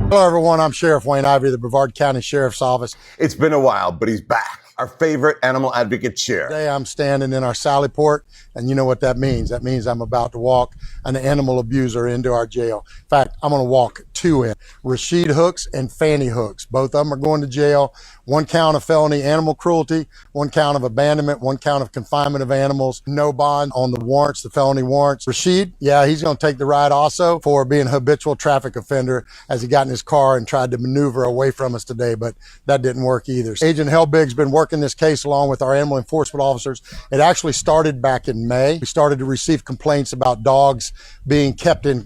Hello everyone, I'm Sheriff Wayne Ivey, the Brevard County Sheriff's Office. It's been a while, but he's back. Our favorite animal advocate sheriff. Today I'm standing in our Sally Port, and you know what that means. That means I'm about to walk an animal abuser into our jail. In fact, I'm gonna walk two in. Rasheed Hooks and Fanny Hooks. Both of them are going to jail. One count of felony animal cruelty, one count of abandonment, one count of confinement of animals, no bond on the warrants, the felony warrants. Rasheed, yeah, he's gonna take the ride also for being a habitual traffic offender as he got in his car and tried to maneuver away from us today, but that didn't work either. Agent Helbig's been working this case along with our animal enforcement officers. It actually started back in May. We started to receive complaints about dogs being kept in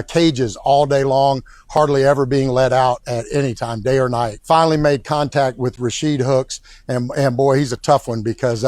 cages all day long, hardly ever being let out at any time, day or night. Finally made contact with Rasheed Hooks, and boy, he's a tough one because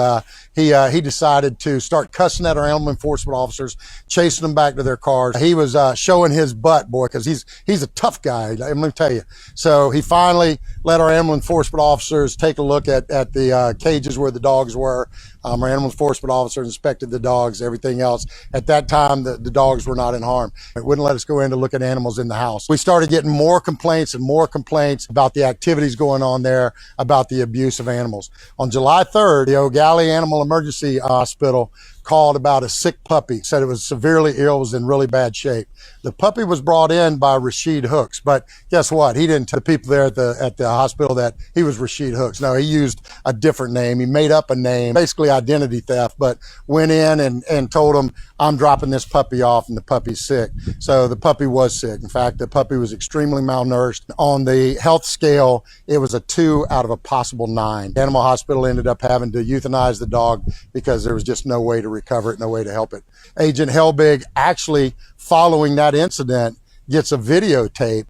he decided to start cussing at our animal enforcement officers, chasing them back to their cars. He was showing his butt, boy, because he's a tough guy, let me tell you. So he finally let our animal enforcement officers take a look at the cages where the dogs were. Our animal enforcement officer inspected the dogs, everything else. At that time, the dogs were not in harm. It wouldn't let us go in to look at animals in the house. We started getting more complaints and more complaints about the activities going on there, about the abuse of animals. On July 3rd, the O'Galley Animal Emergency Hospital called about a sick puppy, said it was severely ill, was in really bad shape. The puppy was brought in by Rasheed Hooks, but guess what? He didn't tell the people there at the hospital that he was Rasheed Hooks. No, he used a different name. He made up a name, basically identity theft, but went in and told them, I'm dropping this puppy off and the puppy's sick. So the puppy was sick. In fact, the puppy was extremely malnourished. On the health scale, it was a 2 out of a possible 9. The animal hospital ended up having to euthanize the dog because there was just no way to recover it, no way to help it. Agent Helbig, actually following that incident, gets a videotape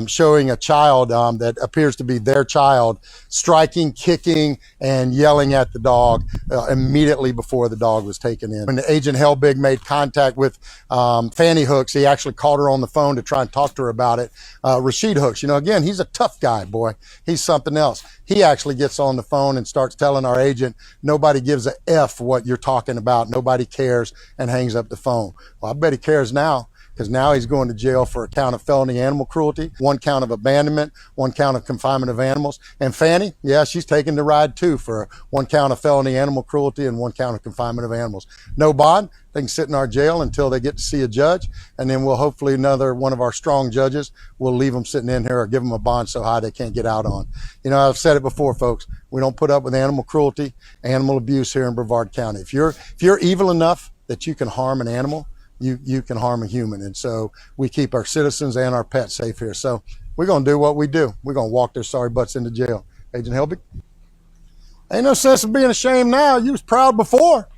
showing a child that appears to be their child striking, kicking, and yelling at the dog immediately before the dog was taken in. When Agent Helbig made contact with Fanny Hooks, he actually called her on the phone to try and talk to her about it. Rasheed Hooks, you know, again, he's a tough guy, boy. He's something else. He actually gets on the phone and starts telling our agent, nobody gives a F what you're talking about. Nobody cares, and hangs up the phone. Well, I bet he cares now, because now he's going to jail for a count of felony animal cruelty, one count of abandonment, one count of confinement of animals. And Fanny, yeah, she's taking the ride too for one count of felony animal cruelty and one count of confinement of animals. No bond. They can sit in our jail until they get to see a judge, and then we'll hopefully another one of our strong judges will leave them sitting in here or give them a bond so high they can't get out on. You know, I've said it before, folks. We don't put up with animal cruelty, animal abuse here in Brevard County. If you're evil enough that you can harm an animal, you can harm a human. And so we keep our citizens and our pets safe here. So we're going to do what we do. We're going to walk their sorry butts into jail. Agent Helbig? Ain't no sense of being ashamed now. You was proud before.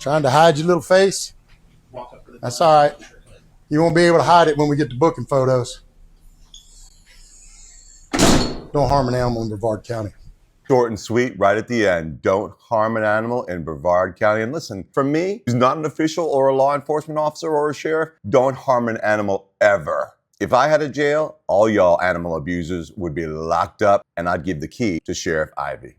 Trying to hide your little face? That's all right. You won't be able to hide it when we get to booking photos. Don't harm an animal in Brevard County. Short and sweet, right at the end. Don't harm an animal in Brevard County. And listen, for me, who's not an official or a law enforcement officer or a sheriff, don't harm an animal ever. If I had a jail, all y'all animal abusers would be locked up, and I'd give the key to Sheriff Ivey.